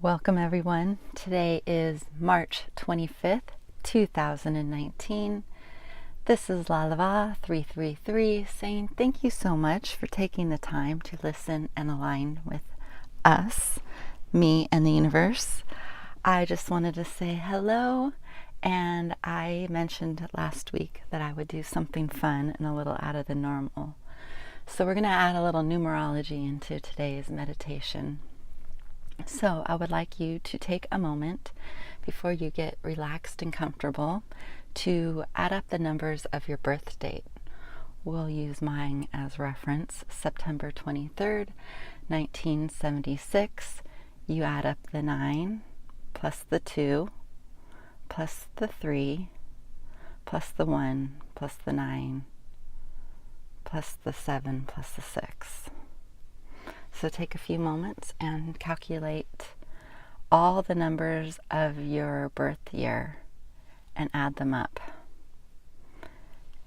Welcome everyone. Today is March 25th, 2019. This is LaLaVa333 saying thank you so much for taking the time to listen and align with us, me and the universe. I just wanted to say hello, and I mentioned last week that I would do something fun and a little out of the normal. So we're going to add a little numerology into today's meditation. So I would like you to take a moment before you get relaxed and comfortable to add up the numbers of your birth date. We'll use mine as reference, September 23rd, 1976. You add up the 9 plus the 2 plus the 3 plus the 1 plus the 9 plus the 7 plus the 6. So take a few moments and calculate all the numbers of your birth year and add them up.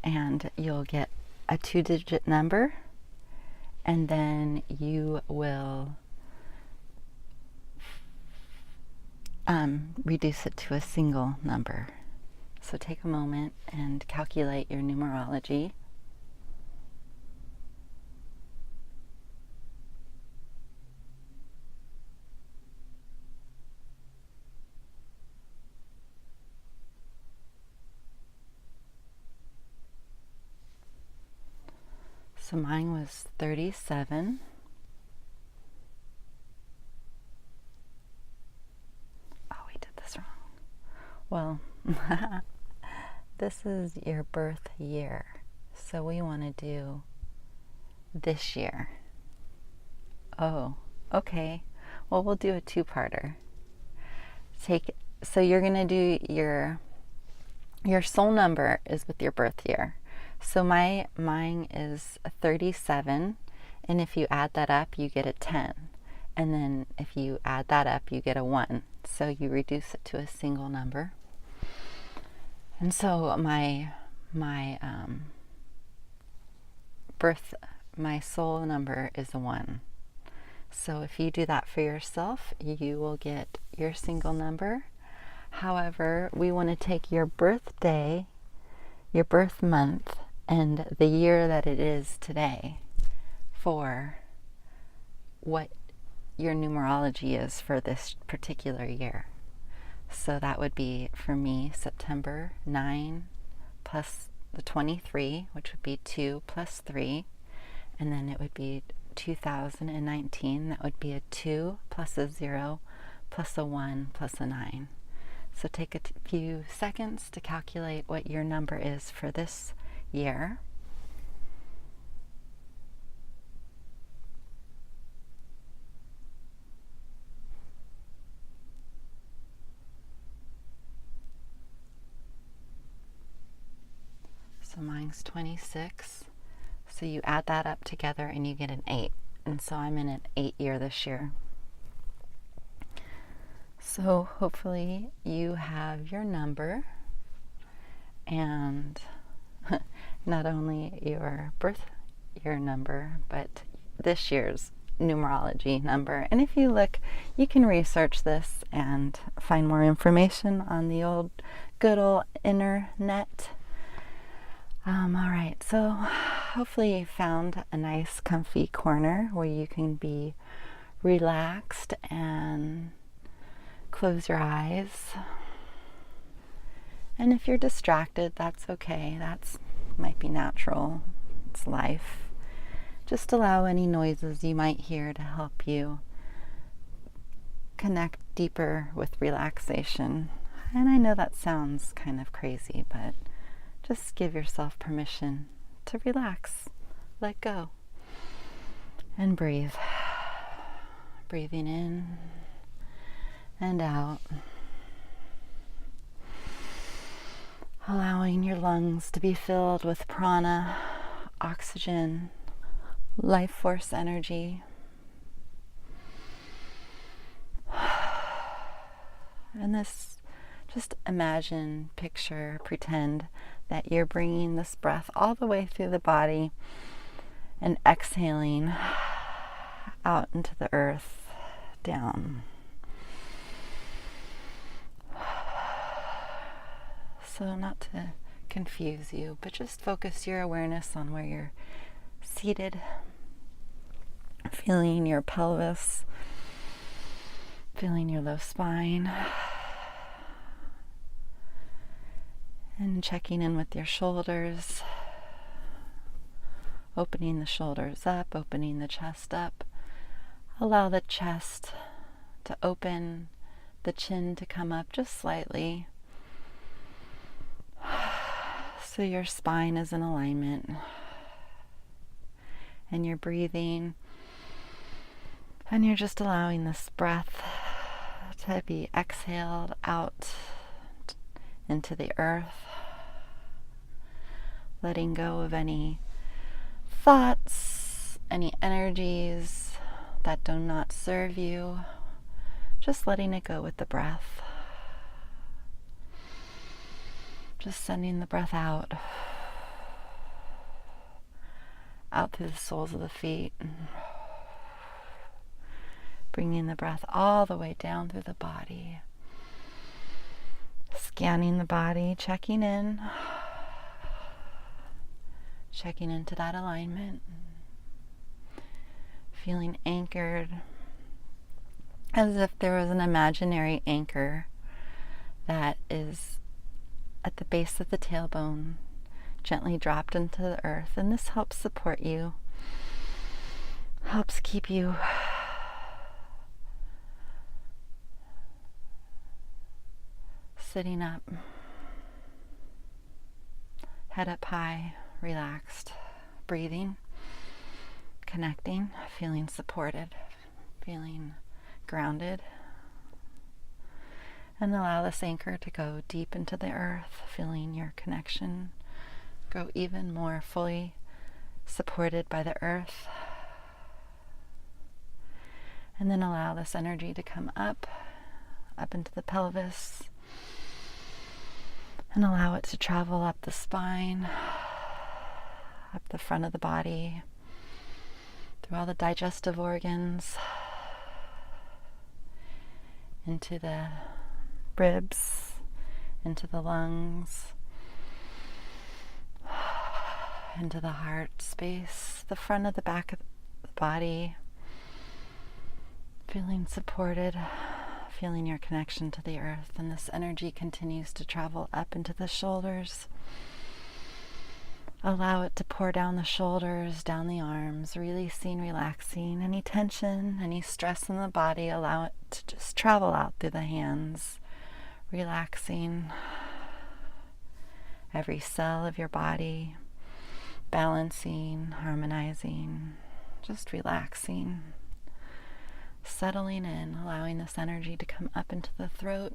And you'll get a 2-digit number, and then you will reduce it to a single number. So take a moment and calculate your numerology. So mine was 37. Oh, we did this wrong. Well, this is your birth year. So we want to do this year. Oh, okay. Well, we'll do a two-parter. So you're going to do your soul number is with your birth year. So mine is a 37, and if you add that up, you get a 10. And then if you add that up, you get a 1. So you reduce it to a single number. And so my soul number is a 1. So if you do that for yourself, you will get your single number. However, we want to take your birthday, your birth month, and the year that it is today for what your numerology is for this particular year. So that would be, for me, September 9 plus the 23, which would be 2 plus 3, and then it would be 2019. That would be a 2 plus a 0 plus a 1 plus a 9. So take a few seconds to calculate what your number is for this year. So mine's 26. So you add that up together and you get an 8. And so I'm in an 8 year this year. So hopefully you have your number and not only your birth year number, but this year's numerology number. And if you look, you can research this and find more information on the good old internet. All right, so hopefully you found a nice comfy corner where you can be relaxed and close your eyes. And if you're distracted, that's okay. That's might be natural. It's life. Just allow any noises you might hear to help you connect deeper with relaxation. And I know that sounds kind of crazy, but just give yourself permission to relax, let go, and breathe. Breathing in and out. Allowing your lungs to be filled with prana, oxygen, life force energy. And this, just imagine, picture, pretend that you're bringing this breath all the way through the body and exhaling out into the earth, down. So not to confuse you, but just focus your awareness on where you're seated, feeling your pelvis, feeling your low spine, and checking in with your shoulders, opening the shoulders up, opening the chest up. Allow the chest to open, the chin to come up just slightly, so your spine is in alignment, and you're breathing, and you're just allowing this breath to be exhaled out into the earth, letting go of any thoughts, any energies that do not serve you, just letting it go with the breath. Just sending the breath out through the soles of the feet, bringing the breath all the way down through the body, scanning the body, checking into that alignment, feeling anchored, as if there was an imaginary anchor that is at the base of the tailbone, gently dropped into the earth. And this helps support you, helps keep you sitting up, head up high, relaxed, breathing, connecting, feeling supported, feeling grounded. And allow this anchor to go deep into the earth, feeling your connection grow even more fully supported by the earth. And then allow this energy to come up into the pelvis, and allow it to travel up the spine, up the front of the body, through all the digestive organs, into the ribs, into the lungs, into the heart space, the front of the back of the body, feeling supported, feeling your connection to the earth. And this energy continues to travel up into the shoulders. Allow it to pour down the shoulders, down the arms, releasing, relaxing any tension, any stress in the body. Allow it to just travel out through the hands, relaxing every cell of your body, balancing, harmonizing, just relaxing, settling in, allowing this energy to come up into the throat,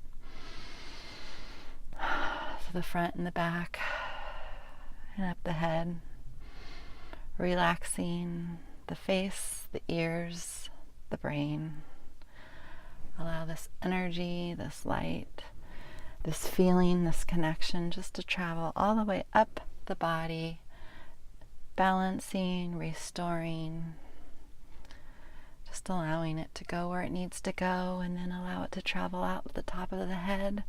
to the front and the back, and up the head, relaxing the face, the ears, the brain. Allow this energy, this light, this feeling, this connection just to travel all the way up the body, balancing, restoring, just allowing it to go where it needs to go, and then allow it to travel out the top of the head.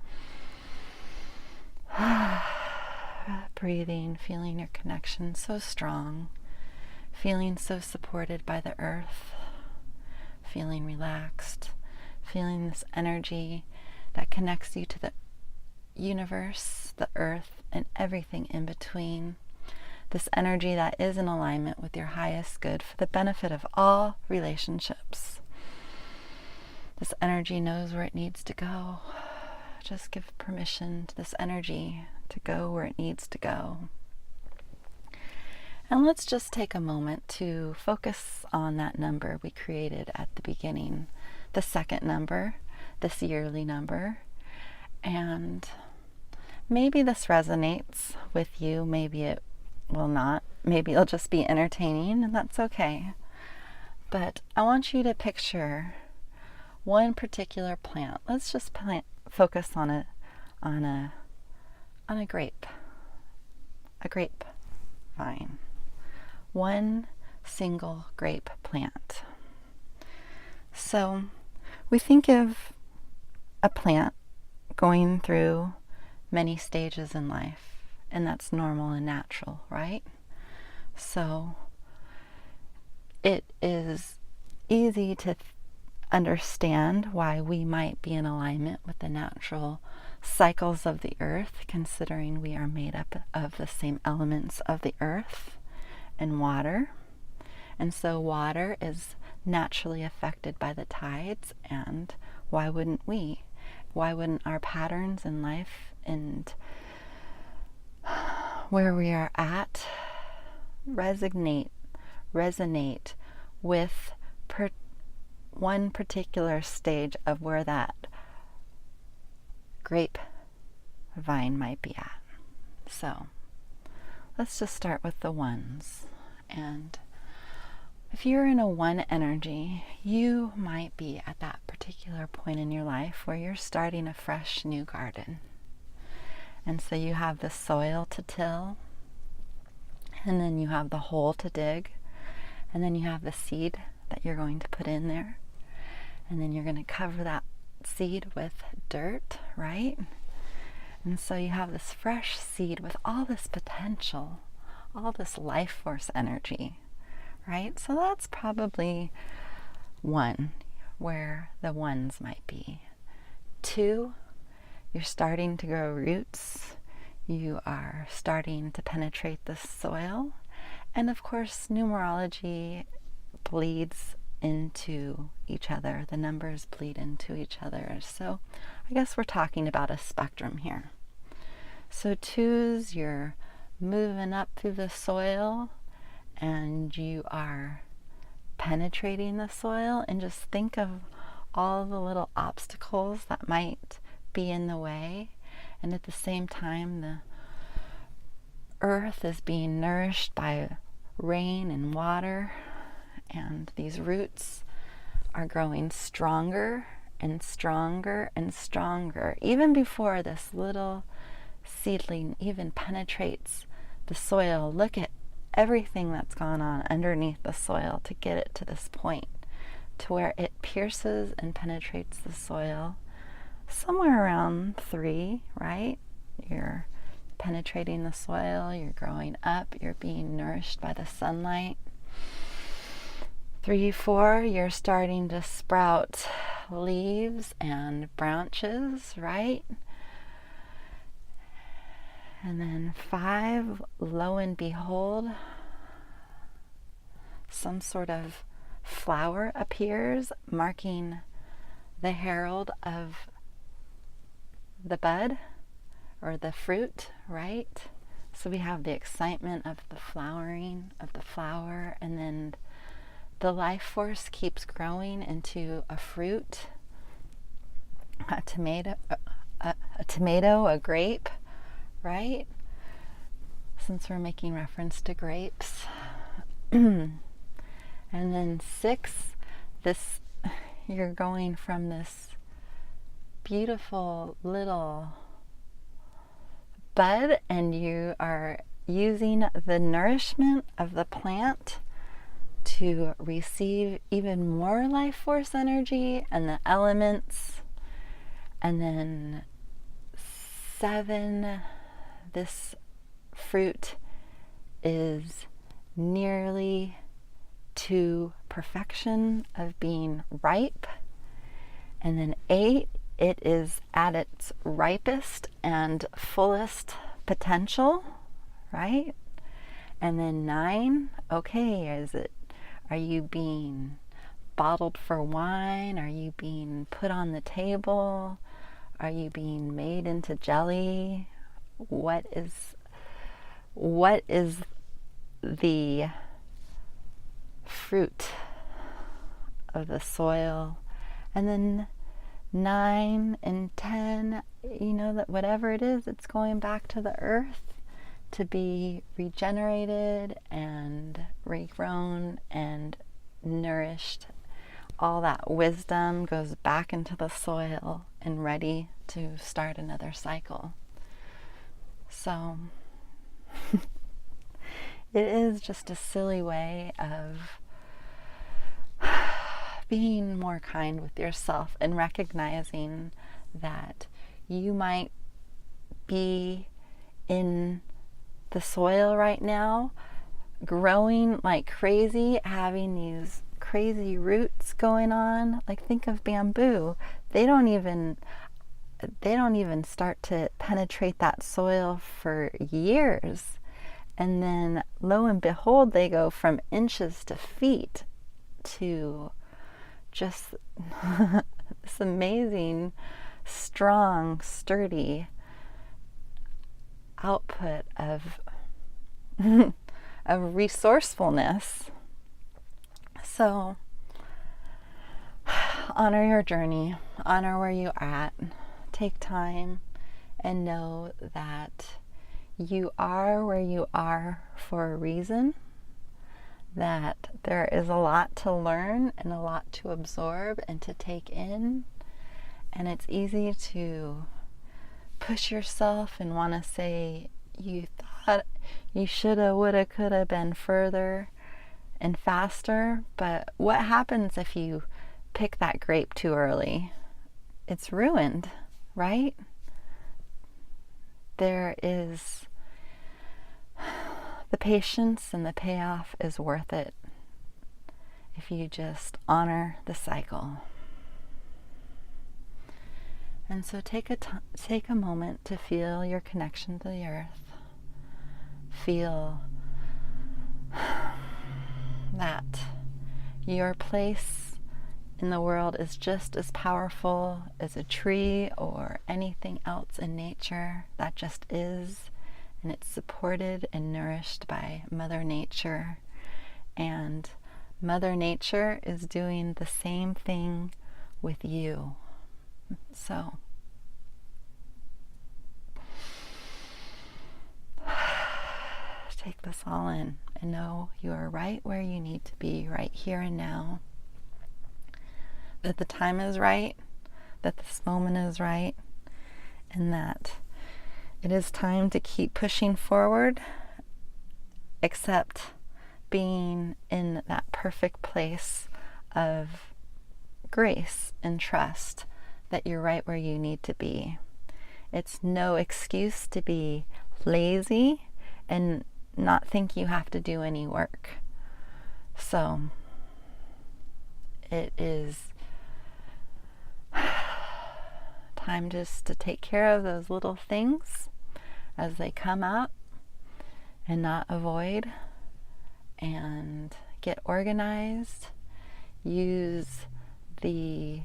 Breathing, feeling your connection so strong, feeling so supported by the earth, feeling relaxed, feeling this energy that connects you to the universe, the earth, and everything in between. This energy that is in alignment with your highest good for the benefit of all relationships. This energy knows where it needs to go. Just give permission to this energy to go where it needs to go. And let's just take a moment to focus on that number we created at the beginning, the second number, this yearly number. And maybe this resonates with you, maybe it will not. Maybe it'll just be entertaining, and that's okay. But I want you to picture one particular plant. Let's just focus on a grape, a grapevine, one single grape plant. So we think of a plant going through many stages in life, and that's normal and natural, right? So it is easy to understand why we might be in alignment with the natural cycles of the earth, considering we are made up of the same elements of the earth and water. And so water is naturally affected by the tides, and why wouldn't we? Why wouldn't our patterns in life and where we are at resonate with one particular stage of where that grape vine might be at? So let's just start with the ones. And if you're in a one energy, you might be at that particular point in your life where you're starting a fresh new garden. And so you have the soil to till, and then you have the hole to dig, and then you have the seed that you're going to put in there, and then you're going to cover that seed with dirt, right? And so you have this fresh seed with all this potential, all this life force energy, right? So that's probably one, where the ones might be. Two, you're starting to grow roots. You are starting to penetrate the soil. And of course, numerology bleeds into each other. The numbers bleed into each other. So I guess we're talking about a spectrum here. So twos, you're moving up through the soil and you are penetrating the soil, and just think of all the little obstacles that might be in the way. And at the same time, the earth is being nourished by rain and water, and these roots are growing stronger and stronger and stronger, even before this little seedling even penetrates the soil. Look at everything that's gone on underneath the soil to get it to this point, to where it pierces and penetrates the soil somewhere around 3, right? You're penetrating the soil, you're growing up, you're being nourished by the sunlight. 3, 4, you're starting to sprout leaves and branches, right? And then 5, lo and behold, some sort of flower appears, marking the herald of the bud or the fruit, right? So we have the excitement of the flowering of the flower, and then the life force keeps growing into a fruit, a tomato, a grape, right? Since we're making reference to grapes. And then 6, this, you're going from this beautiful little bud, and you are using the nourishment of the plant to receive even more life force energy and the elements. And then 7, this fruit is nearly to perfection of being ripe. And then 8, it is at its ripest and fullest potential, right? And then 9, okay, are you being bottled for wine? Are you being put on the table? Are you being made into jelly? What is the fruit of the soil? And then 9 and 10, you know, that whatever it is, it's going back to the earth to be regenerated and regrown and nourished. All that wisdom goes back into the soil and ready to start another cycle. So it is just a silly way of being more kind with yourself and recognizing that you might be in the soil right now, growing like crazy, having these crazy roots going on. Like, think of bamboo. They don't even start to penetrate that soil for years. And then lo and behold, they go from inches to feet to just this amazing, strong, sturdy output of of resourcefulness. So honor your journey, honor where you're at, take time and know that you are where you are for a reason, that there is a lot to learn and a lot to absorb and to take in. And it's easy to push yourself and want to say you thought you shoulda, woulda, coulda been further and faster. But what happens if you pick that grape too early? It's ruined, right? There is the patience, and the payoff is worth it if you just honor the cycle. And so take a moment to feel your connection to the earth. Feel that your place in the world is just as powerful as a tree or anything else in nature that just is, and it's supported and nourished by Mother Nature. And Mother Nature is doing the same thing with you. So take this all in and know you are right where you need to be, right here and now. That the time is right, that this moment is right, and that it is time to keep pushing forward, except being in that perfect place of grace and trust that you're right where you need to be. It's no excuse to be lazy and not think you have to do any work. So it is time just to take care of those little things as they come up and not avoid, and get organized. Use the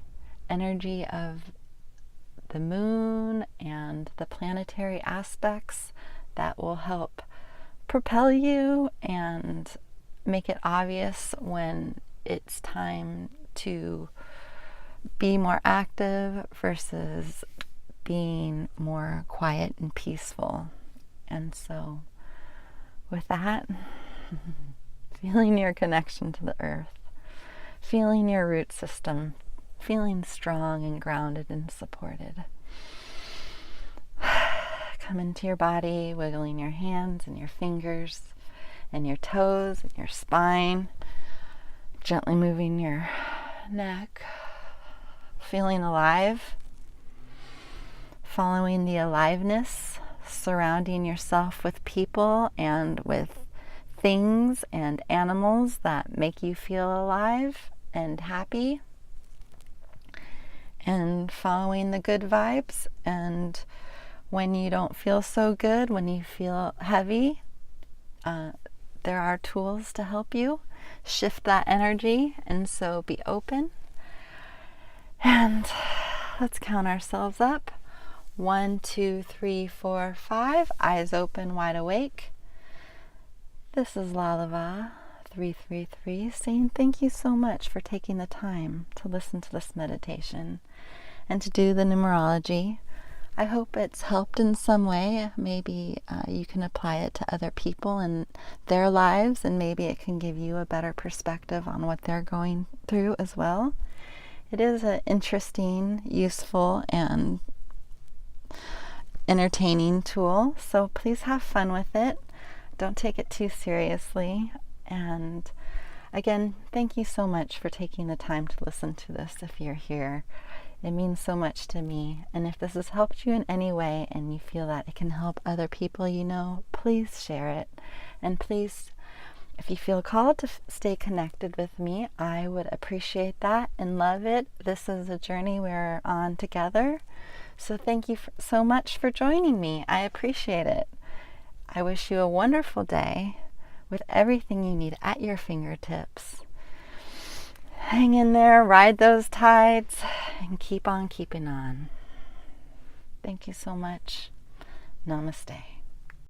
energy of the moon and the planetary aspects that will help propel you and make it obvious when it's time to be more active versus being more quiet and peaceful. And so with that, feeling your connection to the earth, feeling your root system, feeling strong and grounded and supported. Come into your body, wiggling your hands and your fingers and your toes and your spine, gently moving your neck, feeling alive, following the aliveness, surrounding yourself with people and with things and animals that make you feel alive and happy, and following the good vibes. And when you don't feel so good, when you feel heavy, there are tools to help you shift that energy. And so be open. And let's count ourselves up. 1, 2, 3, 4, 5. Eyes open, wide awake. This is LaLaVa333 saying thank you so much for taking the time to listen to this meditation and to do the numerology. I hope it's helped in some way. Maybe you can apply it to other people in their lives, and maybe it can give you a better perspective on what they're going through as well. It is an interesting, useful, and entertaining tool, so please have fun with it. Don't take it too seriously. And again, thank you so much for taking the time to listen to this if you're here. It means so much to me. And if this has helped you in any way and you feel that it can help other people you know, please share it. And please, if you feel called to stay connected with me, I would appreciate that and love it. This is a journey we're on together. So thank you so much for joining me. I appreciate it. I wish you a wonderful day with everything you need at your fingertips. Hang in there, ride those tides, and keep on keeping on. Thank you so much. Namaste.